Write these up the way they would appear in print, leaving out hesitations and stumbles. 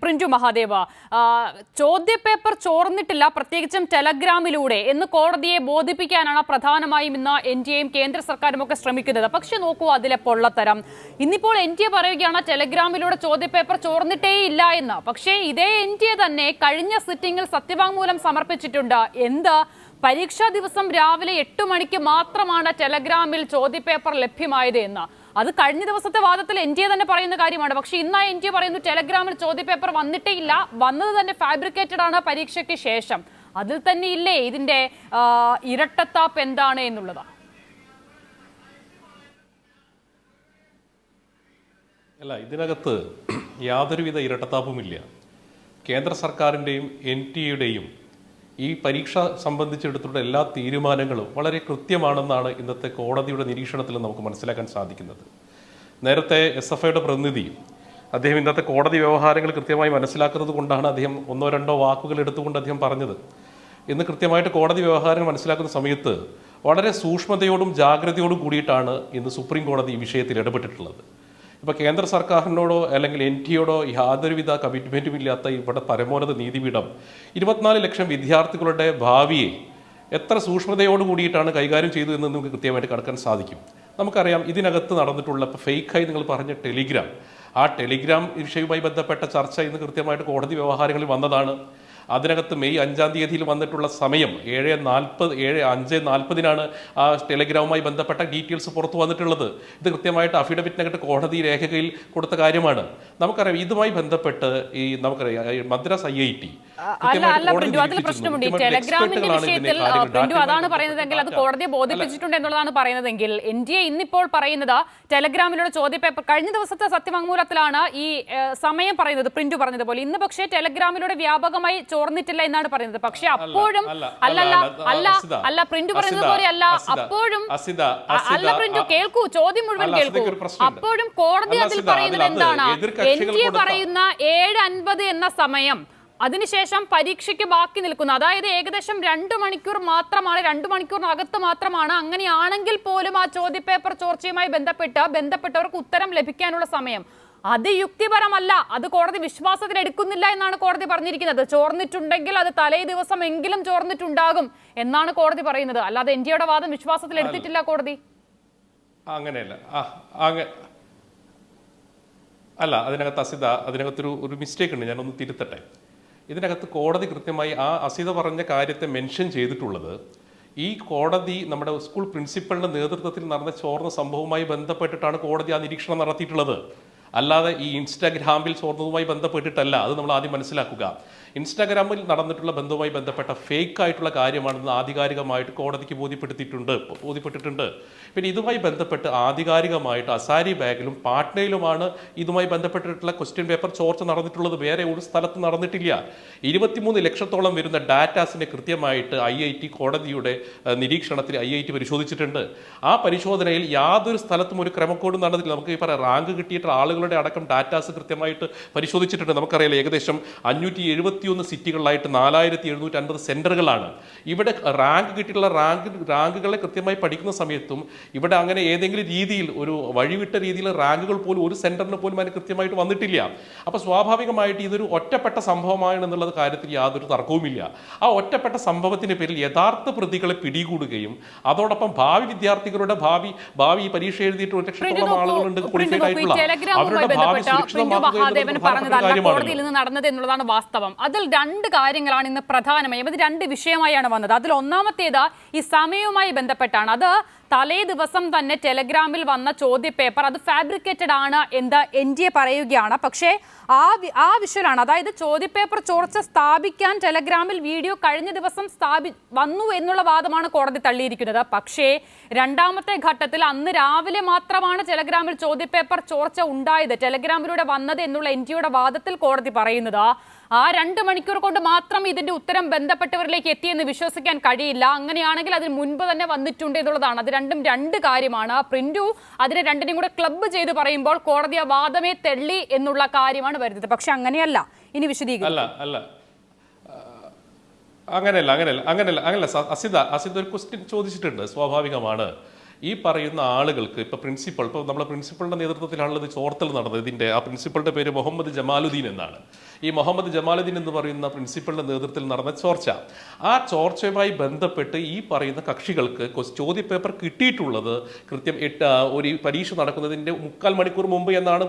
Print Mahadeva, ചോദ്യപേപ്പർ ചോർന്നിട്ടില്ല, പ്രത്യേകിച്ചും ടെലഗ്രാമിലൂടെ എന്ന് കോടതിയെ ബോധിപ്പിക്കാനാണ് പ്രധാനമായും ഇന്ന് എൻഡിഎയും കേന്ദ്ര സർക്കാരും ഒക്കെ ശ്രമിക്കുന്നത്. പക്ഷെ നോക്കൂ അതിലെ പൊള്ളത്തരം. ഇന്നിപ്പോൾ എൻഡിഎ പറയുകയാണ് ടെലഗ്രാമിലൂടെ ചോദ്യപേപ്പർ ചോർന്നിട്ടേ ഇല്ല എന്ന്. പക്ഷേ ഇതേ എൻഡിഎ തന്നെ കഴിഞ്ഞ സിറ്റിംഗിൽ സത്യവാങ്മൂലം സമർപ്പിച്ചിട്ടുണ്ട്. എന്ത്? പരീക്ഷാ ദിവസം രാവിലെ 8 മണിക്ക് മാത്രമാണ് ടെലഗ്രാമിൽ ചോദ്യപേപ്പർ ലഭ്യമായത് എന്ന്. അത് കഴിഞ്ഞ ദിവസത്തെ വാദത്തിൽ എൻഡിഎ തന്നെ പറയുന്ന കാര്യമാണ്. പക്ഷെ ഇന്ന് എൻഡിഎ പറയുന്നു ടെലഗ്രാമിൽ ചോദ്യപേപ്പർ വന്നിട്ടേ ഇല്ല, വന്നത് തന്നെ ഫാബ്രിക്കേറ്റഡ് ആണ് പരീക്ഷയ്ക്ക് ശേഷം. അതിൽ തന്നെ ഇല്ലേ ഇതിന്റെ ഇരട്ടത്താപ്പ് എന്താണ് എന്നുള്ളത്? അല്ല, ഇതിനകത്ത് യാതൊരുവിധ ഇരട്ടത്താപ്പുമില്ല. കേന്ദ്ര സർക്കാരിൻ്റെയും എൻഡിഎയുടെയും ഈ പരീക്ഷ സംബന്ധിച്ചെടുത്തുള്ള എല്ലാ തീരുമാനങ്ങളും വളരെ കൃത്യമാണെന്നാണ് ഇന്നത്തെ കോടതിയുടെ നിരീക്ഷണത്തിൽ നമുക്ക് മനസ്സിലാക്കാൻ സാധിക്കുന്നത്. നേരത്തെ SFIയുടെ പ്രതിനിധി അദ്ദേഹം ഇന്നത്തെ കോടതി വ്യവഹാരങ്ങൾ കൃത്യമായി മനസ്സിലാക്കുന്നത് കൊണ്ടാണ് അദ്ദേഹം ഒന്നോ രണ്ടോ വാക്കുകൾ എടുത്തുകൊണ്ട് അദ്ദേഹം പറഞ്ഞത്. ഇന്ന് കൃത്യമായിട്ട് കോടതി വ്യവഹാരങ്ങൾ മനസ്സിലാക്കുന്ന സമയത്ത് വളരെ സൂക്ഷ്മതയോടും ജാഗ്രതയോടും കൂടിയിട്ടാണ് ഇന്ന് സുപ്രീം കോടതി ഈ വിഷയത്തിൽ ഇടപെട്ടിട്ടുള്ളത്. ഇപ്പോൾ കേന്ദ്ര സർക്കാരിനോടോ അല്ലെങ്കിൽ എൻഡിഎയോടോ യാതൊരുവിധ കമ്മിറ്റ്മെൻറ്റും ഇല്ലാത്ത ഇവിടെ പരമോന്നത നീതിപീഠം 24 ലക്ഷം വിദ്യാർത്ഥികളുടെ ഭാവിയെ എത്ര സൂക്ഷ്മതയോട് കൂടിയിട്ടാണ് കൈകാര്യം ചെയ്തു എന്ന് നമുക്ക് കൃത്യമായിട്ട് കടക്കാൻ സാധിക്കും. നമുക്കറിയാം ഇതിനകത്ത് നടന്നിട്ടുള്ള ഇപ്പോൾ ഫേക്കായി നിങ്ങൾ പറഞ്ഞ ടെലിഗ്രാം, ആ ടെലിഗ്രാം വിഷയവുമായി ബന്ധപ്പെട്ട ചർച്ച ഇന്ന് കൃത്യമായിട്ട് കോടതി വ്യവഹാരങ്ങളിൽ വന്നതാണ്. അതിനകത്ത് മെയ് 5-ാം തീയതിയിൽ വന്നിട്ടുള്ള സമയം 5:40 ആ ടെലഗ്രാമുമായി ബന്ധപ്പെട്ട ഡീറ്റെയിൽസ് പുറത്തു വന്നിട്ടുള്ളത്. ഇത് കൃത്യമായിട്ട് അഫിഡവിറ്റിനകത്ത് കോടതി രേഖയിൽ കൊടുത്ത കാര്യമാണ്. നമുക്കറിയാം ഇതുമായി ബന്ധപ്പെട്ട് ഈ നമുക്കറിയാം മദ്രാസ് IIT അതാണ് പറയുന്നതെങ്കിൽ അത് കോടതിയെ ബോധിപ്പിച്ചിട്ടുണ്ട് എന്നുള്ളതാണ് പറയുന്നതെങ്കിൽ എൻഡിഎ ഇന്നിപ്പോൾ പറയുന്നത് ടെലഗ്രാമിലൂടെ ചോദ്യപേപ്പർ കഴിഞ്ഞ ദിവസത്തെ സത്യവാങ്മൂലത്തിലാണ് ഈ സമയം പറയുന്നത് പ്രിന്റു പറഞ്ഞതുപോലെ. ഇന്ന് പക്ഷേ ടെലഗ്രാമിലൂടെ വ്യാപകമായി ചോർന്നിട്ടില്ല എന്നാണ് പറയുന്നത്. പക്ഷെ അപ്പോഴും അല്ല പ്രിന്റു പറയുന്നത് പോലെ അല്ല, അപ്പോഴും അല്ല പ്രിന്റു കേൾക്കൂ, ചോദ്യം മുഴുവൻ കേൾക്കൂ. അപ്പോഴും കോടതി അതിൽ പറയുന്നത് എന്താണ്? എൻഡിഎ പറയുന്ന 7:50 എന്ന സമയം, അതിനുശേഷം പരീക്ഷയ്ക്ക് ബാക്കി നിൽക്കുന്നു, അതായത് ഏകദേശം 2 മണിക്കൂർ മാത്രമാണ്, 2 മണിക്കൂറിനകത്ത് മാത്രമാണ്. അങ്ങനെയാണെങ്കിൽ പോലും ആ ചോദ്യപേപ്പർ ചോർച്ചയുമായി ബന്ധപ്പെട്ടവർക്ക് ഉത്തരം ലഭിക്കാനുള്ള സമയം അത് യുക്തിപരമല്ല, അത് കോടതി വിശ്വാസത്തിൽ എടുക്കുന്നില്ല എന്നാണ് കോടതി പറഞ്ഞിരിക്കുന്നത്. ചോർന്നിട്ടുണ്ടെങ്കിൽ അത് തലേ ദിവസം എങ്കിലും ചോർന്നിട്ടുണ്ടാകും എന്നാണ് കോടതി പറയുന്നത്. അല്ലാതെ എൻഡിഎയുടെ വാദം വിശ്വാസത്തിൽ എടുത്തിട്ടില്ല കോടതി. അങ്ങനെയല്ല, അല്ല അതിനകത്തൊരു മിസ്റ്റേക്ക് ഉണ്ട്, ഞാനൊന്ന് തിരുത്തട്ടെ. ഇതിനകത്ത് കോടതി കൃത്യമായി ആ അസിത പറഞ്ഞ കാര്യത്തെ മെൻഷൻ ചെയ്തിട്ടുള്ളത് ഈ കോടതി നമ്മുടെ സ്കൂൾ പ്രിൻസിപ്പലിന്റെ നേതൃത്വത്തിൽ നടന്ന ചോർന്ന സംഭവവുമായി ബന്ധപ്പെട്ടിട്ടാണ് കോടതി ആ നിരീക്ഷണം നടത്തിയിട്ടുള്ളത്. അല്ലാതെ ഈ ഇൻസ്റ്റാഗ്രാമിൽ ചോർന്നതുമായി ബന്ധപ്പെട്ടിട്ടല്ല. അത് നമ്മൾ ആദ്യം മനസ്സിലാക്കുക. ഇൻസ്റ്റാഗ്രാമിൽ നടന്നിട്ടുള്ള ബന്ധവുമായി ബന്ധപ്പെട്ട ഫേക്ക് ആയിട്ടുള്ള കാര്യമാണെന്ന് ആധികാരികമായിട്ട് കോടതിക്ക് ബോധ്യപ്പെട്ടിട്ടുണ്ട്. പിന്നെ ഇതുമായി ബന്ധപ്പെട്ട് ആധികാരികമായിട്ട് അസാരി ബാഗിലും പാട്നയിലുമാണ് ഇതുമായി ബന്ധപ്പെട്ടിട്ടുള്ള ക്വസ്റ്റ്യൻ പേപ്പർ ചോർച്ച നടന്നിട്ടുള്ളത്. വേറെ ഒരു സ്ഥലത്ത് നടന്നിട്ടില്ല. 23 ലക്ഷത്തോളം വരുന്ന ഡാറ്റാസിനെ കൃത്യമായിട്ട് IIT കോടതിയുടെ നിരീക്ഷണത്തിൽ IIT പരിശോധിച്ചിട്ടുണ്ട്. ആ പരിശോധനയിൽ യാതൊരു സ്ഥലത്തും ഒരു ക്രമക്കേടും നടന്നിട്ടില്ല. നമുക്ക് ഈ പറയാം റാങ്ക് കിട്ടിയിട്ട് ആളുകളുടെ അടക്കം ഡാറ്റാസ് കൃത്യമായിട്ട് പരിശോധിച്ചിട്ടുണ്ട്. നമുക്കറിയാം ഏകദേശം 571 സിറ്റികളിലായിട്ട് 4750 സെന്ററുകളാണ്. ഇവിടെ റാങ്ക് കിട്ടിയിട്ടുള്ള റാങ്കുകളെ കൃത്യമായി പഠിക്കുന്ന സമയത്തും ഇവിടെ അങ്ങനെ ഏതെങ്കിലും രീതിയിൽ ഒരു വഴിവിട്ട രീതിയിൽ റാങ്കുകൾ പോലും ഒരു സെന്ററിന് പോലും അതിന് കൃത്യമായിട്ട് വന്നിട്ടില്ല. അപ്പോൾ സ്വാഭാവികമായിട്ട് ഇതൊരു ഒറ്റപ്പെട്ട സംഭവമാണ് എന്നുള്ള കാര്യത്തിൽ യാതൊരു തർക്കവുമില്ല. ആ ഒറ്റപ്പെട്ട സംഭവത്തിന് പേരിൽ യഥാർത്ഥ പ്രതികളെ പിടികൂടുകയും അതോടൊപ്പം ഭാവി വിദ്യാർത്ഥികളുടെ ഭാവി പരീക്ഷ എഴുതിയിട്ട് 1 ലക്ഷത്തോളം ആളുകളുണ്ട് ക്വാളിഫൈഡ് ആയിട്ടുള്ള അവരുടെ ഭാവി കോടതിയിൽ നിന്ന് നടന്നത് എന്നുള്ളതാണ് വാസ്തവം. അതിൽ 2 കാര്യങ്ങളാണ് ഇന്ന് പ്രധാനമായും, അത് 2 വിഷയമായാണ് വന്നത്. അതിൽ ഒന്നാമത്തേത് ഈ സമയവുമായി ബന്ധപ്പെട്ടാണ്. അത് തലേ ദിവസം തന്നെ ടെലഗ്രാമിൽ വന്ന ചോദ്യപേപ്പർ അത് ഫാബ്രിക്കേറ്റഡ് ആണ് എന്ന് എൻഡിഎ പറയുകയാണ്. പക്ഷേ ആ വിഷയമാണ്, അതായത് ചോദ്യപേപ്പർ ചോർച്ച സ്ഥാപിക്കാൻ ടെലഗ്രാമിൽ വീഡിയോ കഴിഞ്ഞ ദിവസം വന്നു എന്നുള്ള വാദമാണ് കോടതി തള്ളിയിരിക്കുന്നത്. പക്ഷേ രണ്ടാമത്തെ ഘട്ടത്തിൽ അന്ന് രാവിലെ മാത്രമാണ് ടെലഗ്രാമിൽ ചോദ്യപേപ്പർ ചോർച്ച ഉണ്ടായത്, ടെലഗ്രാമിലൂടെ വന്നത് എന്നുള്ള എൻഡിഎയുടെ വാദത്തിൽ കോടതി പറയുന്നത് ആ 2 മണിക്കൂർ കൊണ്ട് മാത്രം ഇതിന്റെ ഉത്തരം ബന്ധപ്പെട്ടവരിലേക്ക് എത്തിയെന്ന് വിശ്വസിക്കാൻ കഴിയില്ല. അങ്ങനെയാണെങ്കിൽ അതിന് മുൻപ് തന്നെ വന്നിട്ടുണ്ട് എന്നുള്ളതാണ്. അത് രണ്ടും 2 കാര്യമാണ്. പ്രിന്റു അതിനെ 2നെയും കൂടെ ക്ലബ്ബ് ചെയ്ത് പറയുമ്പോൾ കോടതി ആ വാദമേ തള്ളി എന്നുള്ള കാര്യമാണ് വരുന്നത്. പക്ഷെ അങ്ങനെയല്ല. ഇനി വിശദീകരിക്കും. അങ്ങനെയല്ല അസിത ഒരു ക്വസ്റ്റ്യൻ ചോദിച്ചിട്ടുണ്ട്. സ്വാഭാവികമാണ് ഈ പറയുന്ന ആളുകൾക്ക് ഇപ്പോൾ നമ്മളെ പ്രിൻസിപ്പളിന്റെ നേതൃത്വത്തിലാണുള്ളത് ചോർത്തൽ നടന്നത്. ഇതിന്റെ ആ പ്രിൻസിപ്പളുടെ പേര് മുഹമ്മദ് ജമാലുദ്ദീൻ എന്നാണ്. ഈ മുഹമ്മദ് ജമാലുദ്ദീൻ എന്ന് പറയുന്ന പ്രിൻസിപ്പളിന്റെ നേതൃത്വത്തിൽ നടന്ന ചോർച്ച. ആ ചോർച്ചയുമായി ബന്ധപ്പെട്ട് ഈ പറയുന്ന കക്ഷികൾക്ക് ചോദ്യപേപ്പർ കിട്ടിയിട്ടുള്ളത് കൃത്യം ഒരു പരീക്ഷ നടക്കുന്നതിന്റെ 3/4 മണിക്കൂർ മുമ്പ് എന്നാണ്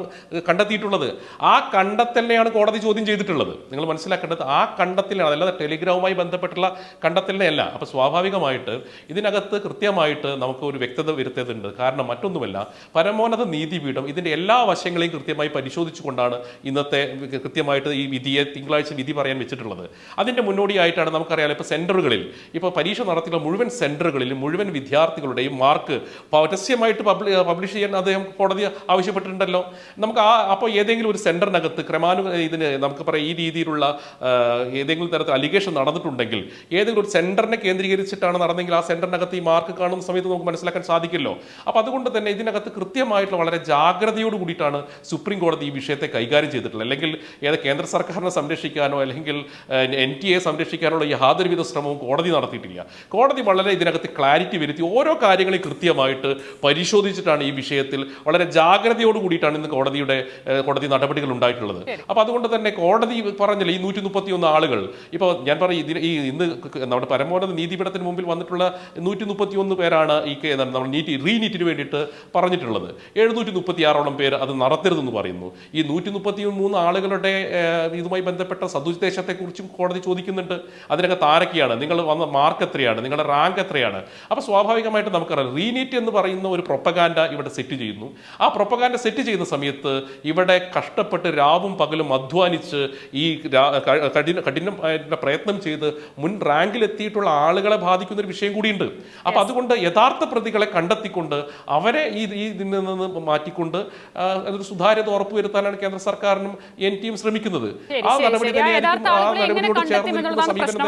കണ്ടെത്തിയിട്ടുള്ളത്. ആ കണ്ടെത്തലിനെയാണ് കോടതി ചോദ്യം ചെയ്തിട്ടുള്ളത്. നിങ്ങൾ മനസ്സിലാക്കേണ്ടത് ആ കണ്ടെത്തലാണ്, അല്ലാതെ ടെലിഗ്രാമുമായി ബന്ധപ്പെട്ടുള്ള കണ്ടെത്തലിനെ അല്ല. അപ്പൊ സ്വാഭാവികമായിട്ട് ഇതിനകത്ത് കൃത്യമായിട്ട് നമുക്ക് ഒരു വ്യക്തത വരുത്തേണ്ടതുണ്ട്. കാരണം മറ്റൊന്നുമല്ല, പരമോന്നത നീതിപീഠം ഇതിന്റെ എല്ലാ വശങ്ങളെയും കൃത്യമായി പരിശോധിച്ചുകൊണ്ടാണ് ഇന്നത്തെ കൃത്യമായിട്ട് ഈ വിധിയെ തിങ്കളാഴ്ച വിധി പറയാൻ വെച്ചിട്ടുള്ളത്. അതിന്റെ മുന്നോടിയായിട്ടാണ് നമുക്കറിയാം, ഇപ്പോൾ സെന്ററുകളിൽ ഇപ്പോൾ പരീക്ഷ നടത്തിയുള്ള മുഴുവൻ സെന്ററുകളിലും മുഴുവൻ വിദ്യാർത്ഥികളുടെയും മാർക്ക് പരസ്യമായിട്ട് പബ്ലിഷ് ചെയ്യാൻ അദ്ദേഹം കോടതി ആവശ്യപ്പെട്ടിട്ടുണ്ടല്ലോ. നമുക്ക് അപ്പോൾ ഏതെങ്കിലും ഒരു സെന്ററിനകത്ത് ഇതിന് നമുക്ക് പറയാം ഈ രീതിയിലുള്ള ഏതെങ്കിലും തരത്തിൽ അലിഗേഷൻ നടന്നിട്ടുണ്ടെങ്കിൽ ഏതെങ്കിലും ഒരു സെന്ററിനെ കേന്ദ്രീകരിച്ചിട്ടാണ് നടന്നെങ്കിൽ ആ സെന്ററിനകത്ത് ഈ മാർക്ക് കാണുന്ന സമയത്ത് നമുക്ക് മനസ്സിലാക്കാൻ സാധിക്കില്ലോ. അപ്പോൾ അതുകൊണ്ട് തന്നെ ഇതിനകത്ത് കൃത്യമായിട്ടുള്ള വളരെ ജാഗ്രതയോട് കൂടിയിട്ടാണ് സുപ്രീം കോടതി ഈ വിഷയത്തെ കൈകാര്യം ചെയ്തിട്ടുള്ളത്. അല്ലെങ്കിൽ കേന്ദ്ര സർക്കാരിനെ സംരക്ഷിക്കാനോ അല്ലെങ്കിൽ NTA സംരക്ഷിക്കാനുള്ള യാതൊരുവിധ ശ്രമവും കോടതി നടത്തിയിട്ടില്ല. കോടതി വളരെ ഇതിനകത്ത് ക്ലാരിറ്റി വരുത്തി ഓരോ കാര്യങ്ങളെയും കൃത്യമായിട്ട് പരിശോധിച്ചിട്ടാണ് ഈ വിഷയത്തിൽ വളരെ ജാഗ്രതയോട് കൂടിയിട്ടാണ് ഇന്ന് കോടതി നടപടികൾ ഉണ്ടായിട്ടുള്ളത്. അപ്പോൾ അതുകൊണ്ട് തന്നെ കോടതി പറഞ്ഞില്ല, ഈ 131 ആളുകൾ ഇപ്പോൾ ഞാൻ പറയും ഇന്ന് നമ്മുടെ പരമോന്നത നീതിപീഠത്തിന് മുമ്പിൽ വന്നിട്ടുള്ള 131 പേരാണ് ഈ നമ്മൾ റീനീറ്റിന് വേണ്ടിയിട്ട് പറഞ്ഞിട്ടുള്ളത്. 736ഓളം പേര് അത് നടത്തരുതെന്ന് പറയുന്നു. ഈ 133 ആളുകളുടെ ഇതുമായി ബന്ധപ്പെട്ട സദുദ്ദേശത്തെക്കുറിച്ചും കോടതി ചോദിക്കുന്നുണ്ട്. അതിനകത്ത് ആരൊക്കെയാണ്, നിങ്ങൾ വന്ന മാർക്ക് എത്രയാണ്, നിങ്ങളുടെ റാങ്ക് എത്രയാണ്. അപ്പോൾ സ്വാഭാവികമായിട്ട് നമുക്കറിയാം, റീനീറ്റ് എന്ന് പറയുന്ന ഒരു പ്രൊപ്പഗാൻഡ ഇവിടെ സെറ്റ് ചെയ്യുന്നു. ആ പ്രൊപ്പഗാൻഡ സെറ്റ് ചെയ്യുന്ന സമയത്ത് ഇവിടെ കഷ്ടപ്പെട്ട് രാവും പകലും അധ്വാനിച്ച് ഈ കഠിനമായ പ്രയത്നം ചെയ്ത് മുൻ റാങ്കിലെത്തിയിട്ടുള്ള ആളുകളെ ബാധിക്കുന്ന ഒരു വിഷയം കൂടിയുണ്ട്. അപ്പൊ അതുകൊണ്ട് യഥാർത്ഥ പ്രതികളെ കണ്ടെത്തിക്കൊണ്ട് അവരെ ഇതിൽ നിന്ന് മാറ്റിക്കൊണ്ട് അതൊരു സുതാര്യത ഉറപ്പുവരുത്താനാണ് കേന്ദ്ര സർക്കാരിനും NTAയും ശ്രമിക്കുന്നത്. ആ നടപടിയോട് ചേർന്ന് സമീപനം